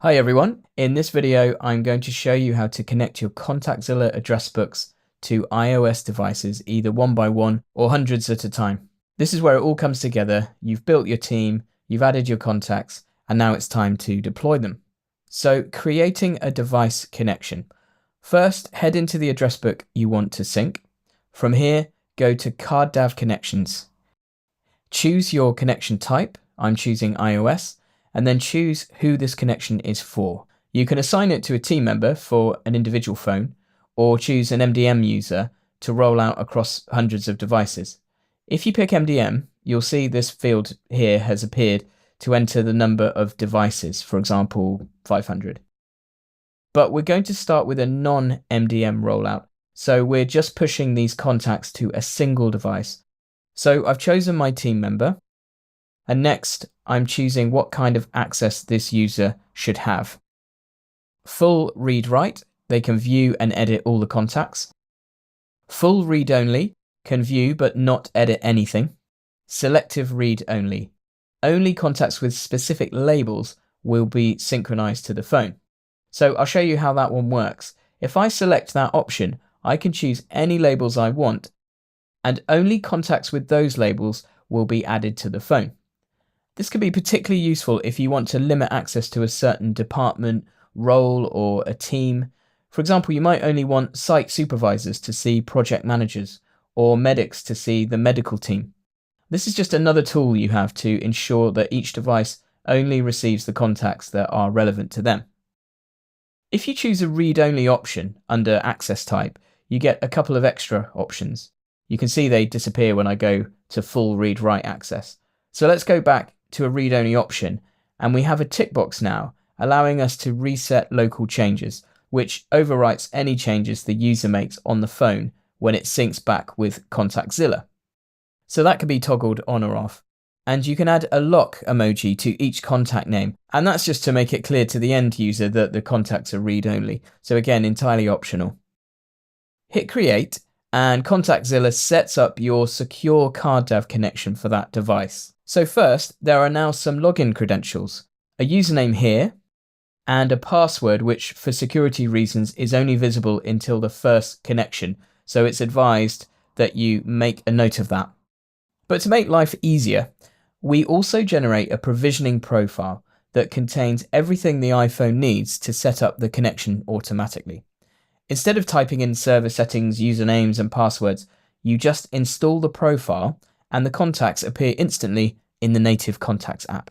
Hi everyone, in this video I'm going to show you how to connect your Contactzilla address books to iOS devices either one by one or hundreds at a time. This is where it all comes together. You've built your team, you've added your contacts, and now it's time to deploy them. So creating a device connection. First, head into the address book you want to sync. From here, go to CardDAV connections. Choose your connection type. I'm choosing iOS. And then choose who this connection is for. You can assign it to a team member for an individual phone, or choose an MDM user to roll out across hundreds of devices. If you pick MDM, you'll see this field here has appeared to enter the number of devices, for example, 500. But we're going to start with a non-MDM rollout, so we're just pushing these contacts to a single device. So I've chosen my team member. And next, I'm choosing what kind of access this user should have. Full read-write, they can view and edit all the contacts. Full read-only, can view but not edit anything. Selective read-only, only contacts with specific labels will be synchronized to the phone. So I'll show you how that one works. If I select that option, I can choose any labels I want, and only contacts with those labels will be added to the phone. This can be particularly useful if you want to limit access to a certain department, role, or a team. For example, you might only want site supervisors to see project managers, or medics to see the medical team. This is just another tool you have to ensure that each device only receives the contacts that are relevant to them. If you choose a read-only option under access type, you get a couple of extra options. You can see they disappear when I go to full read-write access. So let's go back to a read-only option, and we have a tick box now allowing us to reset local changes, which overwrites any changes the user makes on the phone when it syncs back with Contactzilla. So that can be toggled on or off. And you can add a lock emoji to each contact name, and that's just to make it clear to the end user that the contacts are read-only. So again, entirely optional. Hit create, and Contactzilla sets up your secure CardDAV connection for that device. So first, there are now some login credentials, a username here, and a password which, for security reasons, is only visible until the first connection, so it's advised that you make a note of that. But to make life easier, we also generate a provisioning profile that contains everything the iPhone needs to set up the connection automatically. Instead of typing in server settings, usernames, and passwords, you just install the profile and the contacts appear instantly in the native Contacts app.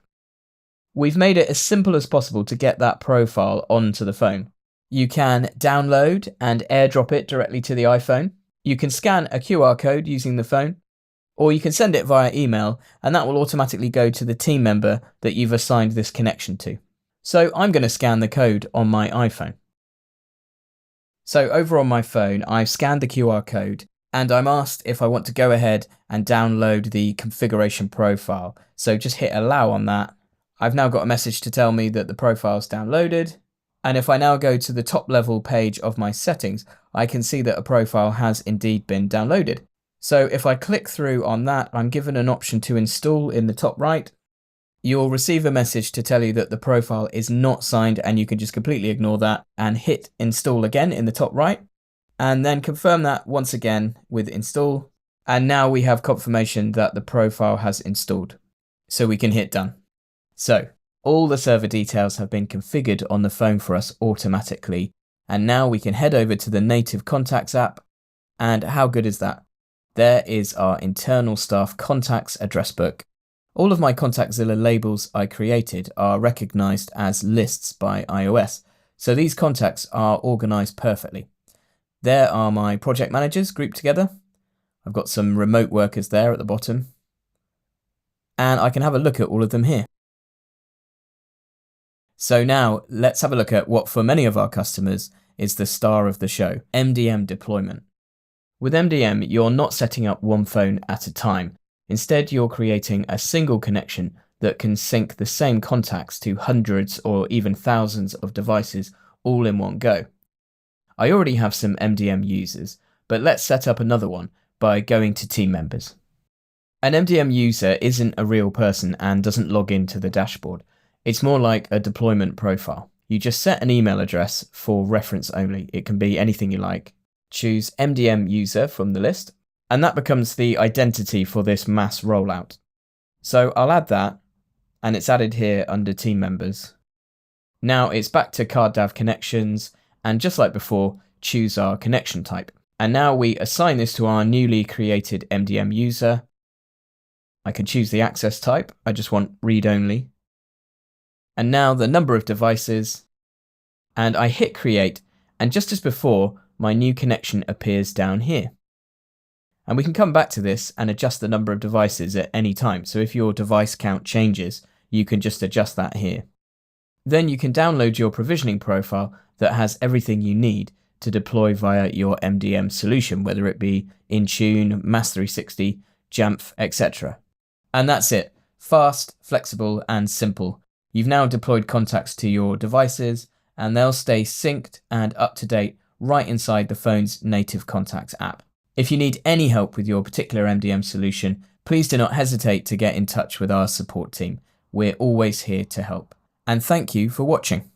We've made it as simple as possible to get that profile onto the phone. You can download and airdrop it directly to the iPhone. You can scan a QR code using the phone, or you can send it via email, and that will automatically go to the team member that you've assigned this connection to. So I'm going to scan the code on my iPhone. So over on my phone, I've scanned the QR code, and I'm asked if I want to go ahead and download the configuration profile. So just hit allow on that. I've now got a message to tell me that the profile's downloaded. And if I now go to the top level page of my settings, I can see that a profile has indeed been downloaded. So if I click through on that, I'm given an option to install in the top right. You'll receive a message to tell you that the profile is not signed, and you can just completely ignore that and hit install again in the top right. And then confirm that once again with install. And now we have confirmation that the profile has installed. So we can hit done. So all the server details have been configured on the phone for us automatically. And now we can head over to the native Contacts app. And how good is that? There is our internal staff contacts address book. All of my Contactzilla labels I created are recognized as lists by iOS. So these contacts are organized perfectly. There are my project managers grouped together. I've got some remote workers there at the bottom. And I can have a look at all of them here. So now let's have a look at what for many of our customers is the star of the show, MDM deployment. With MDM, you're not setting up one phone at a time. Instead, you're creating a single connection that can sync the same contacts to hundreds or even thousands of devices all in one go. I already have some MDM users, but let's set up another one by going to team members. An MDM user isn't a real person and doesn't log into the dashboard. It's more like a deployment profile. you just set an email address for reference only. It can be anything you like. Choose MDM user from the list, and that becomes the identity for this mass rollout. So I'll add that, and it's added here under team members. Now it's back to CardDAV connections, and just like before, choose our connection type. And now we assign this to our newly created MDM user. I can choose the access type. I just want read-only. And now the number of devices, and I hit create, and just as before, my new connection appears down here. And we can come back to this and adjust the number of devices at any time. So if your device count changes, you can just adjust that here. Then you can download your provisioning profile that has everything you need to deploy via your MDM solution, whether it be Intune, Mass360, Jamf, etc. And that's it. Fast, flexible, and simple. You've now deployed contacts to your devices, and they'll stay synced and up to date right inside the phone's native Contacts app. If you need any help with your particular MDM solution, please do not hesitate to get in touch with our support team. We're always here to help. And thank you for watching.